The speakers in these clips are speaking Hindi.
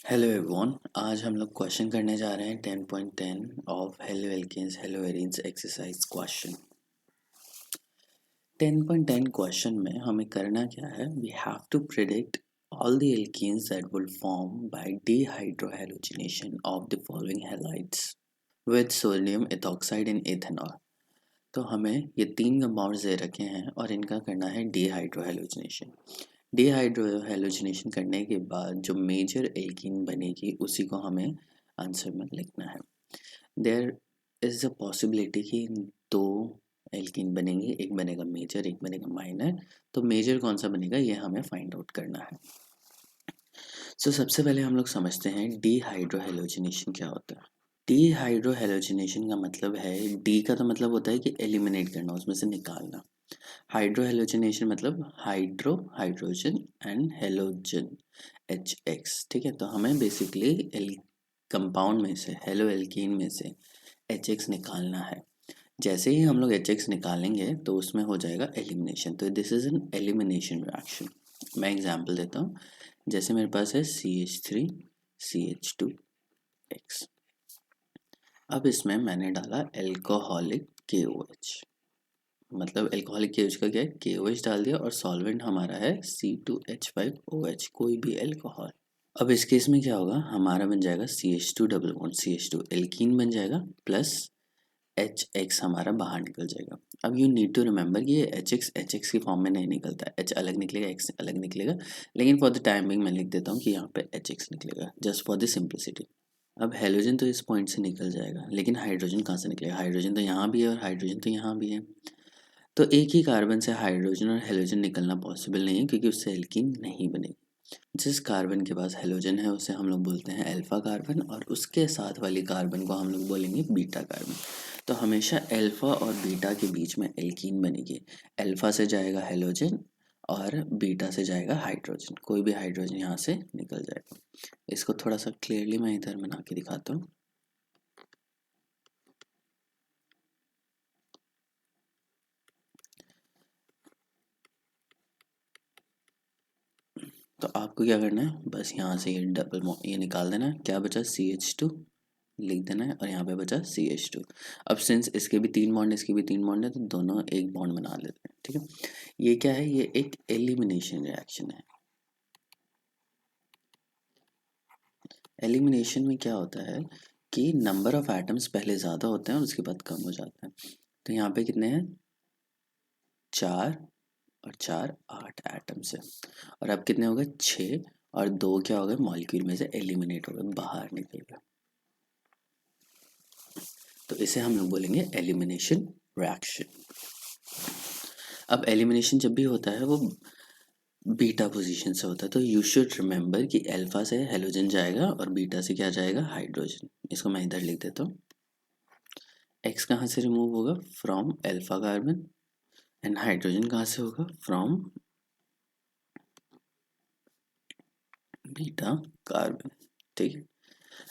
Hello everyone. आज हम लोग क्वेश्चन करने जा रहे हैं 10.10 of halo alkanes halo arenes exercise question. 10.10 question में हमें करना क्या है, we have to predict all the alkenes that will form by dehydrohalogenation of the following halides with sodium ethoxide and ethanol। तो हमें ये तीन कंपाउंड्स दे रखे हैं और इनका करना है डीहाइड्रोहेलोजिनेशन। डीहाइड्रोहेलोजिनेशन करने के बाद जो मेजर एल्कीन बनेगी उसी को हमें आंसर में लिखना है। देयर इज़ अ पॉसिबिलिटी कि दो एल्कीन बनेंगे, एक बनेगा मेजर एक बनेगा माइनर। तो मेजर कौन सा बनेगा ये हमें फाइंड आउट करना है। सबसे पहले हम लोग समझते हैं डीहाइड्रोहेलोजिनेशन क्या होता है। डीहाइड्रोहेलोजिनेशन का मतलब है, डी का तो मतलब होता है कि एलिमिनेट करना, उसमें से निकालना। हाइड्रोहेलोजिनेशन मतलब hydro hydrogen and halogen HX। ठीक है, तो हमें बेसिकली कंपाउंड में से हेलो एल्कीन में से HX निकालना है। जैसे ही हम लोग HX निकालेंगे तो उसमें हो जाएगा एलिमिनेशन। तो this is an elimination reaction. मैं एग्जांपल देता हूँ। जैसे मेरे पास है CH3 CH2X। अब इसमें मैंने डाला एल्कोहलिक KOH, मतलब एल्कोहलिक KOH का क्या है, KOH डाल दिया और सॉल्वेंट हमारा है C2H5OH, कोई भी एल्कोहल। अब इस केस में क्या होगा, हमारा बन जाएगा CH2 double bond CH2 alkene बन जाएगा प्लस HX हमारा बाहर निकल जाएगा। अब यू नीड टू रिमेंबर कि ये HX की फॉर्म में नहीं निकलता, H अलग निकलेगा X अलग निकलेगा, लेकिन फॉर द टाइम बिंग मैं लिख देता हूँ कि यहाँ पे HX निकलेगा जस्ट फॉर द सिंप्लिसिटी। अब हेलोजन तो इस पॉइंट से निकल जाएगा, लेकिन हाइड्रोजन कहाँ से निकलेगा, हाइड्रोजन तो यहाँ भी है और हाइड्रोजन तो यहाँ भी है। तो एक ही कार्बन से हाइड्रोजन और हेलोजन निकलना पॉसिबल नहीं है, क्योंकि उससे एल्कीन नहीं बनेगी। जिस कार्बन के पास हेलोजन है उसे हम लोग बोलते हैं अल्फा कार्बन, और उसके साथ वाली कार्बन को हम लोग बोलेंगे बीटा कार्बन। तो हमेशा अल्फा और बीटा के बीच में एल्कीन बनेगी। अल्फा से जाएगा हेलोजन और बीटा से जाएगा हाइड्रोजन, कोई भी हाइड्रोजन यहाँ से निकल जाएगा। इसको थोड़ा सा क्लियरली मैं इधर बना के दिखाता हूँ। तो आपको क्या करना है, बस यहाँ से ये ये निकाल देना है। क्या बचा, CH2 लिख देना है और यहाँ पे बचा CH2। अब सिंस इसके भी तीन बॉन्ड इसके भी तीन बॉन्ड है, तो दोनों एक बॉन्ड बना लेते हैं। ठीक है, ये क्या है, ये एक एलिमिनेशन रिएक्शन है। एलिमिनेशन में क्या होता है कि नंबर ऑफ एटम्स पहले ज़्यादा होते हैं और उसके बाद कम हो जाते हैं। तो यहाँ पे कितने हैं, 4 और 4 8 एटम्स है। और अब कितने हो गए, 6 और 2 क्या हो गए, मॉलिक्यूल में से एलिमिनेट हो गए, बाहर निकल गए। तो इसे हम लोग बोलेंगे एलिमिनेशन रिएक्शन। अब एलिमिनेशन जब भी होता है वो बीटा पोजीशन से होता है, तो यू शुड रिमेंबर कि अल्फा से हेलोजन जाएगा और बीटा से क्या जाएगा, हाइड्रोजन। इसको मैं इधर लिख देता हूँ। एक्स कहाँ से रिमूव होगा, from alpha carbon, and hydrogen कहाँ से होगा, फ्रॉम बीटा कार्बन। ठीक है,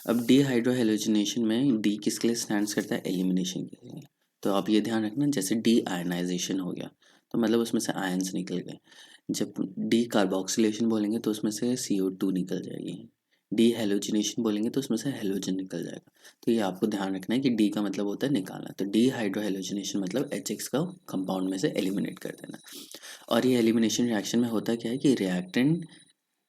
अब डीहाइड्रोहेलोजिनेशन में डी किसके लिए स्टैंड्स करता है, एलिमिनेशन के लिए। तो आप ये ध्यान रखना, जैसे डी आयनाइजेशन हो गया तो मतलब उसमें से आयन्स निकल गए। जब डी कार्बोक्सिलेशन बोलेंगे तो उसमें से CO2 निकल जाएगी। डी हेलोजिनेशन बोलेंगे तो उसमें से हेलोजन निकल जाएगा। तो ये आपको ध्यान रखना है कि डी का मतलब होता है निकालना, तो डी हाइड्रोहेलोजिनेशन मतलब HX का कंपाउंड में से एलिमिनेट कर देना। और ये एलिमिनेशन रिएक्शन में होता क्या है कि रिएक्टेंट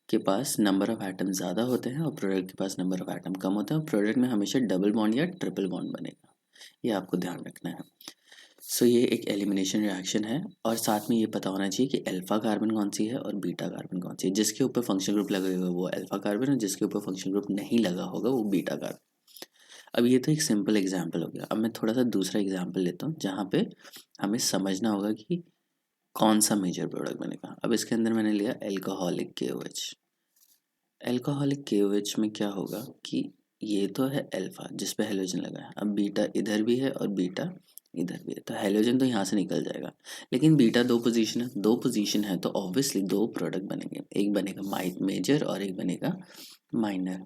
के पास नंबर ऑफ एटम ज़्यादा होते हैं और प्रोडक्ट के पास नंबर ऑफ एटम कम होते हैं, और प्रोडक्ट में हमेशा डबल बॉन्ड या ट्रिपल बॉन्ड बनेगा। ये आपको ध्यान रखना है। ये एक एलिमिनेशन रिएक्शन है, और साथ में ये पता होना चाहिए कि अल्फा कार्बन कौन सी है और बीटा कार्बन कौन सी है। जिसके ऊपर फंक्शनल ग्रुप लगेगा वो अल्फा कार्बन, और जिसके ऊपर फंक्शनल ग्रुप नहीं लगा होगा वो बीटा कार्बन। अब ये तो एक सिंपल एग्जाम्पल हो गया। अब मैं थोड़ा सा दूसरा एग्जाम्पल लेता हूँ जहाँ पे हमें समझना होगा कि कौन सा मेजर प्रोडक्ट बनेगा। अब इसके अंदर मैंने लिया एल्कोहलिक KOH। एल्कोहलिक KOH में क्या होगा कि ये तो है अल्फा जिस पे हेलोजन लगा है, अब बीटा इधर भी है और बीटा इधर भी है, तो हेलोजन तो यहाँ से निकल जाएगा। लेकिन बीटा दो पोजीशन है तो ऑब्वियसली दो प्रोडक्ट बनेंगे, एक बनेगा मेजर और एक बनेगा माइनर।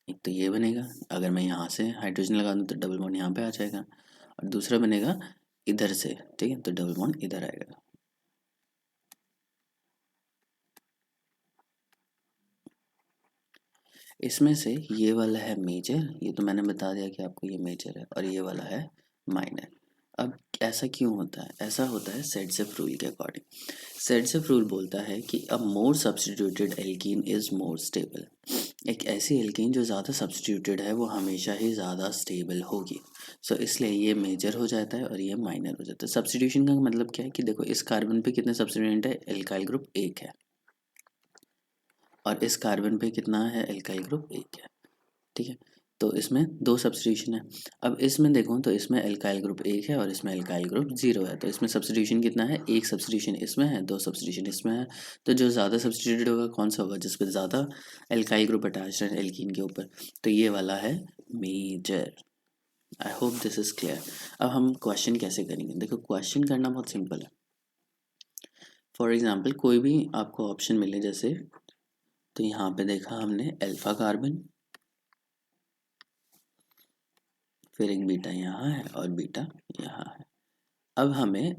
एक तो ये बनेगा, अगर मैं यहाँ से हाइड्रोजन लगा दूँ तो डबल बॉन्ड यहाँ पे आ जाएगा, और दूसरा बनेगा इधर से, ठीक है, तो डबल बॉन्ड इधर आएगा। इसमें से ये वाला है मेजर, ये तो मैंने बता दिया कि आपको ये मेजर है, और ये वाला है माइनर। अब ऐसा क्यों होता है? ऐसा होता है सेडसेफ रूल के अकॉर्डिंग। सेडसेफ रूल बोलता है कि a more substituted alkene is more stable. एक ऐसी एल्कीन जो ज़्यादा सब्स्टिट्यूटेड है वो हमेशा ही ज़्यादा स्टेबल होगी। सो इसलिए ये मेजर हो जाता है और ये माइनर हो जाता है। सब्स्टिट्यूशन का मतलब क्या है कि देखो इस कार्बन पे कितने सब्स्टिट्यूएंट है? एल्काइल ग्रुप 1 है, और इस कार्बन पे कितना है? एल्काइल ग्रुप 1 है। ठीक है, तो इसमें 2 सब्स्टिट्यूशन है। अब इसमें देखो तो इसमें एल्काइल ग्रुप 1 है और इसमें एल्काइल ग्रुप 0 है, तो इसमें सब्स्टिट्यूशन कितना है? 1 सब्स्टिट्यूशन इसमें है, 2 सब्स्टिट्यूशन इसमें है। तो जो ज़्यादा सब्स्टिट्यूटेड होगा कौन सा होगा? जिस पे ज़्यादा एल्काइल ग्रुप अटैच्ड है एल्कीन के ऊपर, तो ये वाला है major. I hope this is clear. अब हम क्वेश्चन कैसे करेंगे? देखो क्वेश्चन करना बहुत सिंपल है। फॉर एग्जाम्पल कोई भी आपको ऑप्शन मिले, जैसे तो यहाँ पे देखा हमने अल्फा कार्बन, फिर एक बीटा यहाँ है और बीटा यहाँ है। अब हमें,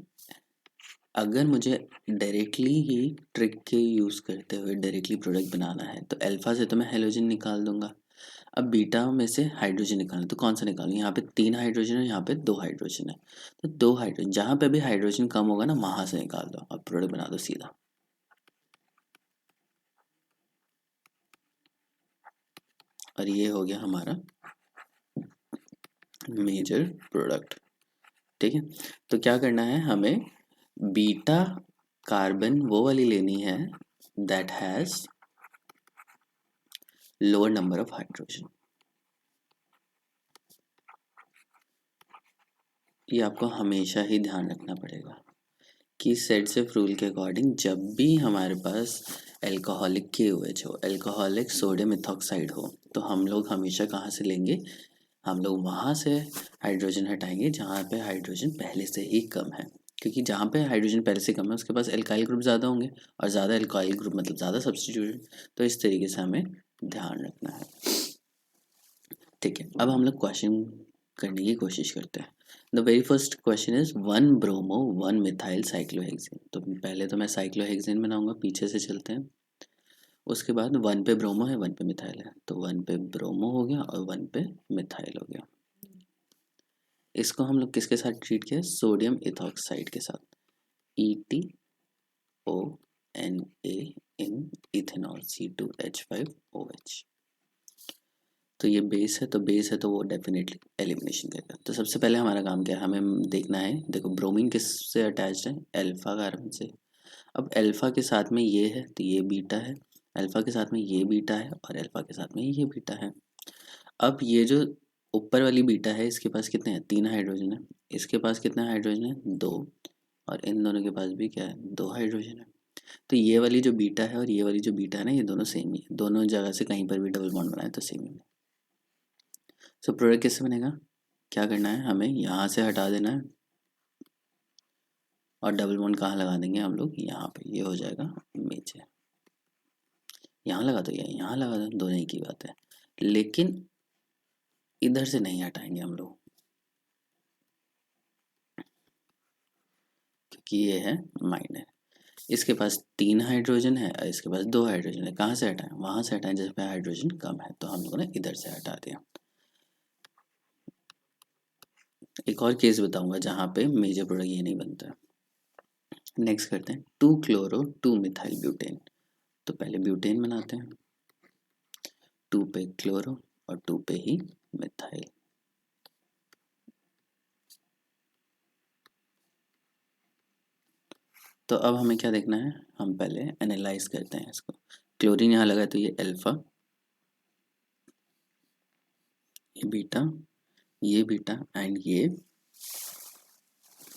अगर मुझे डायरेक्टली ही ट्रिक के यूज़ करते हुए डायरेक्टली प्रोडक्ट बनाना है तो अल्फ़ा से तो मैं हेलोजन निकाल दूंगा। अब बीटा में से हाइड्रोजन निकालना, तो कौन सा निकालूँ? यहाँ पे 3 हाइड्रोजन है, यहाँ पे 2 हाइड्रोजन है, तो 2 हाइड्रोजन, जहाँ पे भी हाइड्रोजन कम होगा ना वहाँ से निकाल दो, अब प्रोडक्ट बना दो सीधा। और ये हो गया हमारा मेजर प्रोडक्ट। ठीक है, तो क्या करना है हमें? बीटा कार्बन वो वाली लेनी है that has lower number of hydrogen. ये आपको हमेशा ही ध्यान रखना पड़ेगा कि सेडसेफ रूल के अकॉर्डिंग जब भी हमारे पास एल्कोहलिक KOH हो, एल्कोहलिक सोडियम इथॉक्साइड हो, तो हम लोग हमेशा कहाँ से लेंगे? हम लोग वहाँ से हाइड्रोजन हटाएंगे जहाँ पे हाइड्रोजन पहले से ही कम है, क्योंकि जहाँ पे हाइड्रोजन पहले से कम है उसके पास एल्काइल ग्रुप ज़्यादा होंगे, और ज़्यादा एल्काइल ग्रुप मतलब ज़्यादा सब्स्टिट्यूटेड। तो इस तरीके से हमें ध्यान रखना है। ठीक है, अब हम लोग क्वेश्चन करने की कोशिश करते हैं। The very first question is 1 bromo 1 methyl cyclohexane. तो पहले तो मैं साइक्लोहेक्सेन बनाऊंगा, पीछे से चलते हैं। उसके बाद 1 पे ब्रोमो है, 1 पे मिथाइल है, तो 1 पे ब्रोमो हो गया और 1 पे मिथाइल हो गया। इसको हम लोग किसके साथ ट्रीट किया? सोडियम इथॉक्साइड के साथ, ETONA इन इथेनॉल C2H5OH। तो ये बेस है, तो बेस है तो वो डेफिनेटली एलिमिनेशन करेगा। तो सबसे पहले हमारा काम क्या है? हमें देखना है, देखो ब्रोमीन किससे अटैच्ड है? अल्फा कार्बन से। अब अल्फा के साथ में ये है तो ये बीटा है, अल्फा के साथ में ये बीटा है, और अल्फा के साथ में ये बीटा है। अब ये जो ऊपर वाली बीटा है इसके पास कितने हैं? 3 हाइड्रोजन है। इसके पास कितना हाइड्रोजन है? 2। और इन दोनों के पास भी क्या है? 2 हाइड्रोजन है। तो ये वाली जो बीटा है और ये वाली जो बीटा है ना, ये दोनों सेम ही है, दोनों जगह से कहीं पर भी डबल बॉन्ड बनाए तो सेम ही। सो प्रोडक्ट कैसे बनेगा? क्या करना है? हमें यहाँ से हटा देना है और डबल बॉन्ड कहाँ लगा देंगे हम लोग? यहाँ पे। ये हो जाएगा मेजर। यहाँ लगा दो या यहाँ लगा दो, दोनों एक ही बात है, लेकिन इधर से नहीं हटाएंगे हम लोग, क्योंकि ये है माइनर। इसके पास 3 हाइड्रोजन है और इसके पास 2 हाइड्रोजन है। कहाँ से हटाएं? वहाँ से हटाएं जिस पे हाइड्रोजन कम है, तो हम लोगों ने इधर से हटा दिया। एक और केस बताऊंगा जहाँ पे मेजर प्रोडक्ट ये नहीं बनता। नेक्स्ट करते हैं 2 क्लोरो 2 मिथाइल ब्यूटेन। तो पहले ब्यूटेन बनाते हैं, 2 पे क्लोरो और 2 पे ही मिथाइल। तो अब हमें क्या देखना है? हम पहले एनालाइज करते हैं इसको। क्लोरीन यहाँ लगा तो ये अल्फा, ये बीटा एंड ये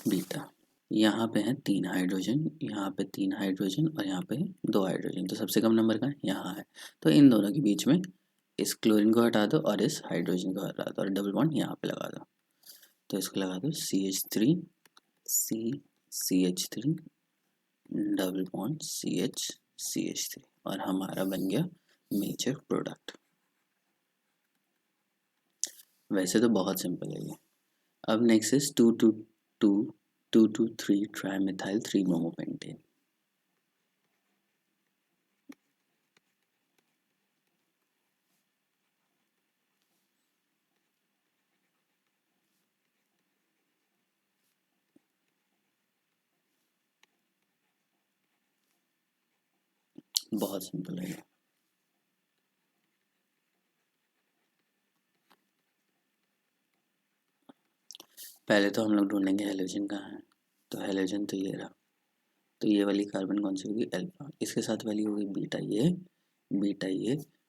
बीटा। यहाँ पे है 3 हाइड्रोजन, यहाँ पे 3 हाइड्रोजन और यहाँ पे 2 हाइड्रोजन। तो सबसे कम नंबर का यहाँ है, तो इन दोनों के बीच में इस क्लोरीन को हटा दो और इस हाइड्रोजन को हटा दो और डबल बॉन्ड यहाँ पे लगा दो। तो इसको लगा दो CH3 CH3 double bond CH और हमारा बन गया मेजर प्रोडक्ट। वैसे तो बहुत सिंपल है ये। अब नेक्स्ट इज 2,2,2,2,2,3 ट्राईमिथाइल 3 ब्रोमोपेंटेन। बहुत सिंपल है। पहले तो हम लोग ढूंढेंगे हेलोजन कहाँ है, तो हेलोजन तो ये रहा, तो ये वाली कार्बन कौन सी होगी, अल्फा, इसके साथ वाली होगी बीटा ये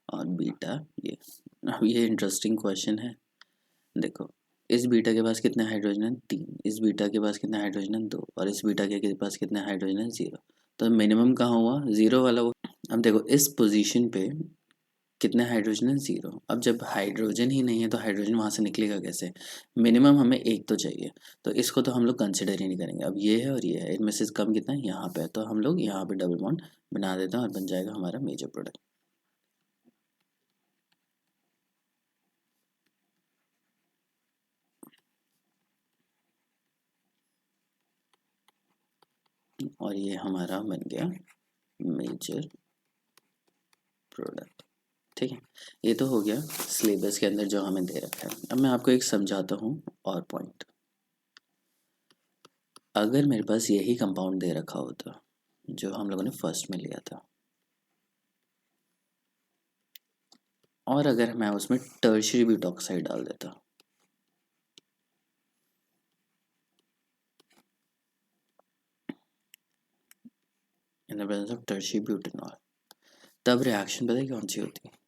और बीटा ये। अब ये इंटरेस्टिंग क्वेश्चन है, देखो इस बीटा के पास कितने हाइड्रोजन है, 3, इस बीटा के पास कितने हाइड्रोजन है, 2, और इस बीटा के पास कितने हाइड्रोजन है, 0। तो मिनिमम कहाँ हुआ, 0 वाला हुआ। अब देखो इस पोजीशन पे कितने हाइड्रोजन है, 0। अब जब हाइड्रोजन ही नहीं है तो हाइड्रोजन वहाँ से निकलेगा कैसे, मिनिमम हमें एक तो चाहिए, तो इसको तो हम लोग कंसिडर ही नहीं करेंगे। अब ये है और ये है, इनमें से कम कितना है, यहाँ पे है, तो हम लोग यहाँ पे डबल बॉन्ड बना देते हैं और बन जाएगा हमारा मेजर प्रोडक्ट। और ये हमारा बन गया मेजर प्रोडक्ट। ठीक है, ये तो हो गया सिलेबस के अंदर जो हमें दे रखा है। अब मैं आपको एक समझाता हूँ और पॉइंट। अगर मेरे पास यही कंपाउंड दे रखा होता जो हम लोगों ने फर्स्ट में लिया था, और अगर मैं उसमें टर्शियरी ब्यूटॉक्साइड डाल देता, in the presence of tertiary butanol, तब रिएक्शन पता है कौन सी होती है,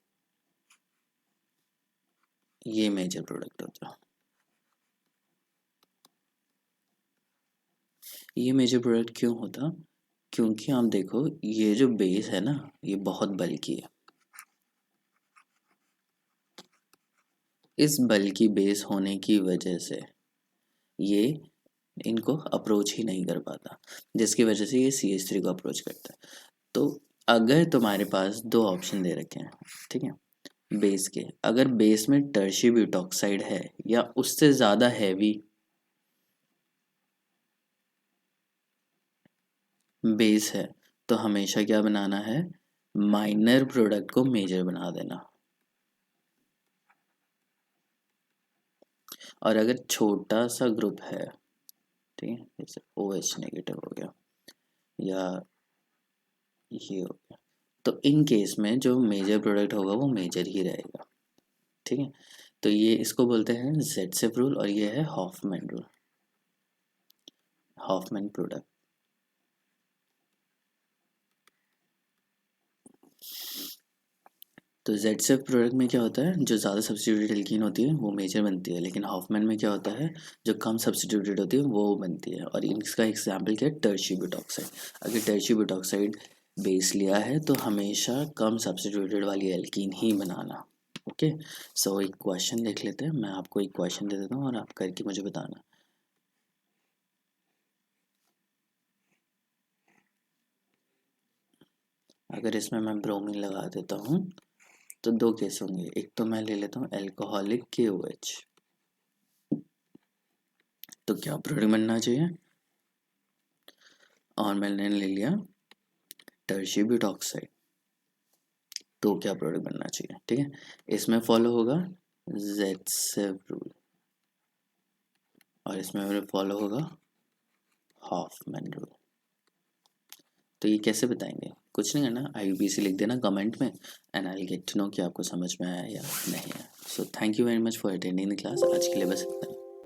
ये मेजर प्रोडक्ट होता। ये मेजर प्रोडक्ट क्यों होता, क्योंकि आप देखो ये जो बेस है ना, ये बहुत बल्की है। इस बल्की बेस होने की वजह से ये इनको अप्रोच ही नहीं कर पाता, जिसकी वजह से ये CH3 को अप्रोच करता है। तो अगर तुम्हारे पास दो ऑप्शन दे रखे हैं, ठीक है, बेस के, अगर बेस में टर्शियरी ब्यूटॉक्साइड है या उससे ज़्यादा हैवी बेस है, तो हमेशा क्या बनाना है, माइनर प्रोडक्ट को मेजर बना देना। और अगर छोटा सा ग्रुप है, ठीक है, जैसे OH नेगेटिव हो गया या ये हो गया, तो इन केस में जो मेजर प्रोडक्ट होगा वो मेजर ही रहेगा। ठीक है, तो ये इसको बोलते हैं ज़ेटसेफ रूल और ये है हॉफमैन रूल, हॉफमैन प्रोडक्ट। तो ज़ेटसेफ प्रोडक्ट में क्या होता है, जो ज़्यादा सब्स्टिट्यूटेड एल्कीन होती है वो मेजर बनती है, लेकिन हॉफमैन में क्या होता है, जो कम सब्स्टिट्यूटेड होती है वो बनती है। और इसका एग्जाम्पल क्या है, टर्शियरी ब्यूटॉक्साइड। अगर टर्शियरी ब्यूटॉक्साइड बेस लिया है तो हमेशा कम सब्स्टिट्यूटेड वाली एल्कीन ही बनाना। ओके, सो एक क्वेश्चन देख लेते हैं, मैं आपको एक क्वेश्चन दे देता हूँ और आप करके मुझे बताना। अगर इसमें मैं ब्रोमीन लगा देता हूँ तो दो केस होंगे, एक तो मैं ले लेता हूँ एल्कोहलिक KOH, तो क्या प्रोडक्ट बनना चाहिए, और मैंने ले लिया टर्शियरी ब्यूटॉक्साइड, तो क्या प्रोडक्ट बनना चाहिए। ठीक है, इसमें फॉलो होगा ज़ेटसेफ रूल और इसमें फॉलो होगा हॉफमैन रूल। तो ये कैसे बताएंगे, कुछ नहीं करना, IUPAC लिख देना कमेंट में and I will get to know कि आपको समझ में आया या नहीं आया। So thank you very much for attending the class, आज के लिए बस इतना ही।